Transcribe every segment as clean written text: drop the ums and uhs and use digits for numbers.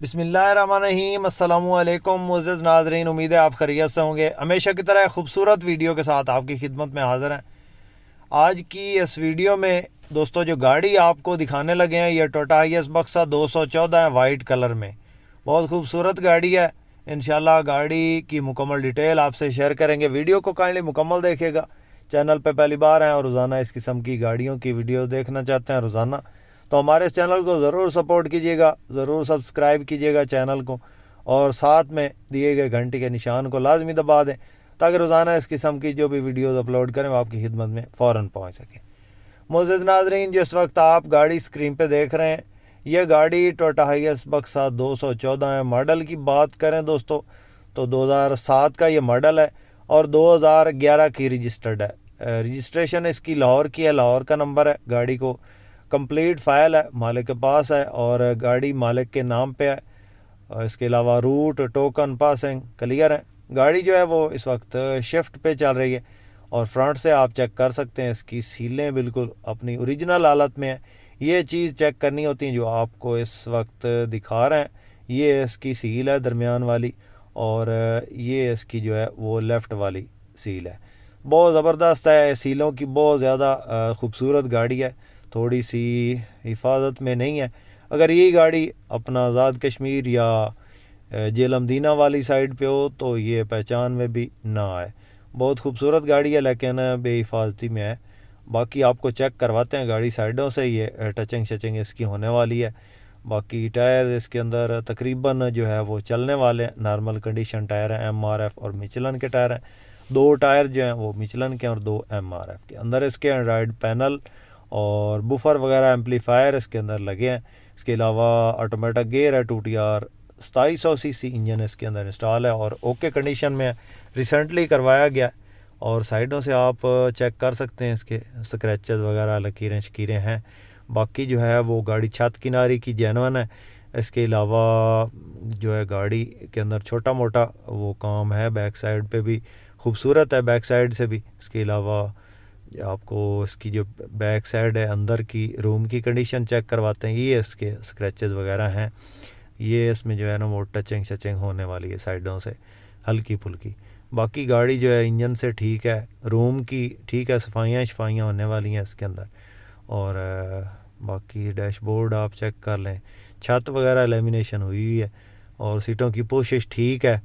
बिस्मिल्लाहिर्रहमानिर्रहीम अस्सलामुअलैकुम मुअज़्ज़ज़ नाज़रीन, उम्मीद है आप खैरियत से होंगे। हमेशा की तरह खूबसूरत वीडियो के साथ आपकी खिदमत में हाज़िर हैं। आज की इस वीडियो में दोस्तों जो गाड़ी आपको दिखाने लगे हैं ये टोयोटा हाइएस बक्सा 214 है, वाइट कलर में। बहुत खूबसूरत गाड़ी है। इंशाल्लाह गाड़ी की मुकम्मल डिटेल आपसे शेयर करेंगे। वीडियो को काइंडली मुकम्मल देखिएगा। चैनल पे पहली बार हैं और रोज़ाना इस किस्म की गाड़ियों की वीडियो देखना चाहते हैं रोज़ाना, तो हमारे इस चैनल को ज़रूर सपोर्ट कीजिएगा, ज़रूर सब्सक्राइब कीजिएगा चैनल को, और साथ में दिए गए घंटी के निशान को लाजमी दबा दें ताकि रोज़ाना इस किस्म की जो भी वीडियोज़ अपलोड करें वो आपकी खिदमत में फ़ौरन पहुँच सके। मुअज़्ज़ज़ नाज़रीन, जिस वक्त आप गाड़ी स्क्रीन पे देख रहे हैं ये गाड़ी टोयोटा हाइएस बक्सा 214 है। मॉडल की बात करें दोस्तों तो 2007 का ये मॉडल है और 2011 की रजिस्टर्ड है। रजिस्ट्रेशन इसकी लाहौर की है, लाहौर का नंबर है। गाड़ी को कंप्लीट फ़ाइल है, मालिक के पास है और गाड़ी मालिक के नाम पे है। और इसके अलावा रूट टोकन पासिंग क्लियर है। गाड़ी जो है वो इस वक्त शिफ्ट पे चल रही है और फ्रंट से आप चेक कर सकते हैं इसकी सीलें बिल्कुल अपनी ओरिजिनल हालत में है। ये चीज़ चेक करनी होती है जो आपको इस वक्त दिखा रहे हैं। ये इसकी सील है दरमियान वाली और ये इसकी जो है वो लेफ़्ट वाली सील है। बहुत ज़बरदस्त है, सीलों की बहुत ज़्यादा खूबसूरत गाड़ी है, थोड़ी सी हिफाजत में नहीं है। अगर यही गाड़ी अपना आज़ाद कश्मीर या जेलमदीना वाली साइड पे हो तो ये पहचान में भी ना आए। बहुत खूबसूरत गाड़ी है लेकिन बेहिफाजती में है। बाकी आपको चेक करवाते हैं गाड़ी साइडों से, ये टचिंग शचिंग इसकी होने वाली है। बाकी टायर इसके अंदर तकरीबन जो है वो चलने वाले नॉर्मल कंडीशन टायर हैं, MRF और मिचलन के टायर हैं। 2 टायर जो हैं वो मिचलन के और 2 MRF के। अंदर इसके एंड्रॉयड पैनल और बुफर वगैरह एम्पलीफायर इसके अंदर लगे हैं। इसके अलावा ऑटोमेटिक गेयर है, 2TR 2700 सीसी इंजन इसके अंदर इंस्टॉल है और ओके कंडीशन में है, रिसेंटली करवाया गया। और साइडों से आप चेक कर सकते हैं इसके स्क्रैचेस वगैरह लकीरें शकीरें हैं। बाकी जो है वो गाड़ी छत किनारे की जेन्युइन है। इसके अलावा जो है गाड़ी के अंदर छोटा मोटा वो काम है, बैक साइड पे भी खूबसूरत है, बैक साइड से भी। इसके अलावा आपको इसकी जो बैक साइड है अंदर की रूम की कंडीशन चेक करवाते हैं। ये इसके स्क्रैचेस वगैरह हैं, ये इसमें जो है ना वो टचिंग शचिंग होने वाली है साइडों से हल्की फुल्की। बाकी गाड़ी जो है इंजन से ठीक है, रूम की ठीक है, सफाइयाँ शफाइयाँ होने वाली हैं इसके अंदर। और बाकी डैशबोर्ड आप चेक कर लें, छत वगैरह लेमिनेशन हुई हुई है और सीटों की पोशिश ठीक है।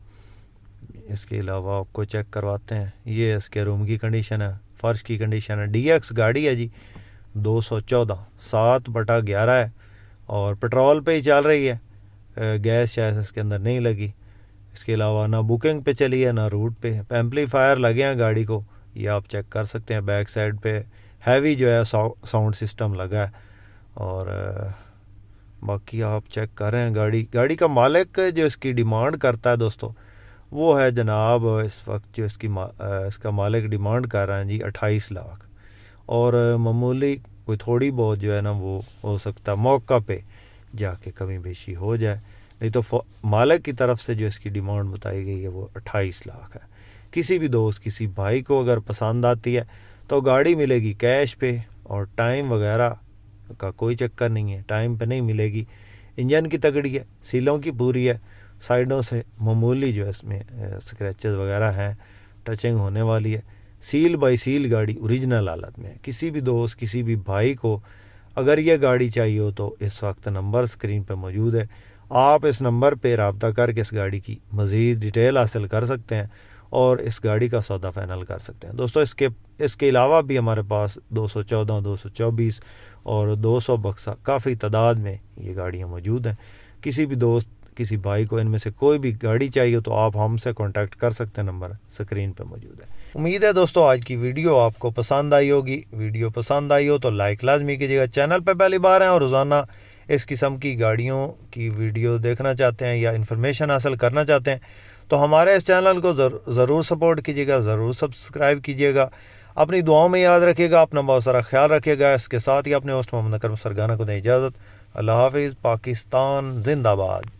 इसके अलावा आपको चेक करवाते हैं, ये इसके रूम की कंडीशन है, फ़र्श की कंडीशन है। DX गाड़ी है जी, 214 7/11 है और पेट्रोल पे ही चल रही है, गैस शायद इसके अंदर नहीं लगी। इसके अलावा ना बुकिंग पे चली है ना रूट पे। एम्पलीफायर लगे हैं गाड़ी को, ये आप चेक कर सकते हैं। बैक साइड पे हैवी जो है साउंड सिस्टम लगा है। और बाकी आप चेक कर रहे हैं गाड़ी का मालिक जो इसकी डिमांड करता है दोस्तों वो है जनाब, इस वक्त जो इसका मालिक डिमांड कर रहा है जी 28 लाख। और मामूली कोई थोड़ी बहुत जो है ना वो हो सकता है मौका पे जाके कमी बेशी हो जाए, नहीं तो मालिक की तरफ से जो इसकी डिमांड बताई गई है वो 28 लाख है। किसी भी दोस्त किसी भाई को अगर पसंद आती है तो गाड़ी मिलेगी कैश पे और टाइम वगैरह का कोई चक्कर नहीं है, टाइम पे नहीं मिलेगी। इंजन की तगड़ी है, सीलों की पूरी है, साइडों से मामूली जो है इसमें स्क्रैचेस वगैरह हैं, टचिंग होने वाली है। सील बाई सील गाड़ी ओरिजिनल हालत में है। किसी भी दोस्त किसी भी भाई को अगर ये गाड़ी चाहिए हो तो इस वक्त नंबर स्क्रीन पे मौजूद है, आप इस नंबर पे रब्ता करके इस गाड़ी की मज़ीद डिटेल हासिल कर सकते हैं और इस गाड़ी का सौदा फाइनल कर सकते हैं। दोस्तों इसके अलावा भी हमारे पास 214 224 और 200 बक्सा काफ़ी तादाद में ये गाड़ियाँ मौजूद हैं। किसी भी दोस्त किसी भाई को इनमें से कोई भी गाड़ी चाहिए तो आप हमसे कांटेक्ट कर सकते हैं, नंबर स्क्रीन पे मौजूद है। उम्मीद है दोस्तों आज की वीडियो आपको पसंद आई होगी। वीडियो पसंद आई हो तो लाइक लाजमी कीजिएगा। चैनल पे पहली बार हैं और रोज़ाना इस किस्म की गाड़ियों की वीडियो देखना चाहते हैं या इन्फॉर्मेशन हासिल करना चाहते हैं तो हमारे इस चैनल को ज़रूर सपोर्ट कीजिएगा, ज़रूर सब्सक्राइब कीजिएगा। अपनी दुआओं में याद रखिएगा, अपना बहुत सारा ख्याल रखिएगा। इसके साथ ही अपने होस्ट मोहम्मद अकरम सरगाना को दें इजाज़त। अल्लाह हाफिज़। पाकिस्तान जिंदाबाद।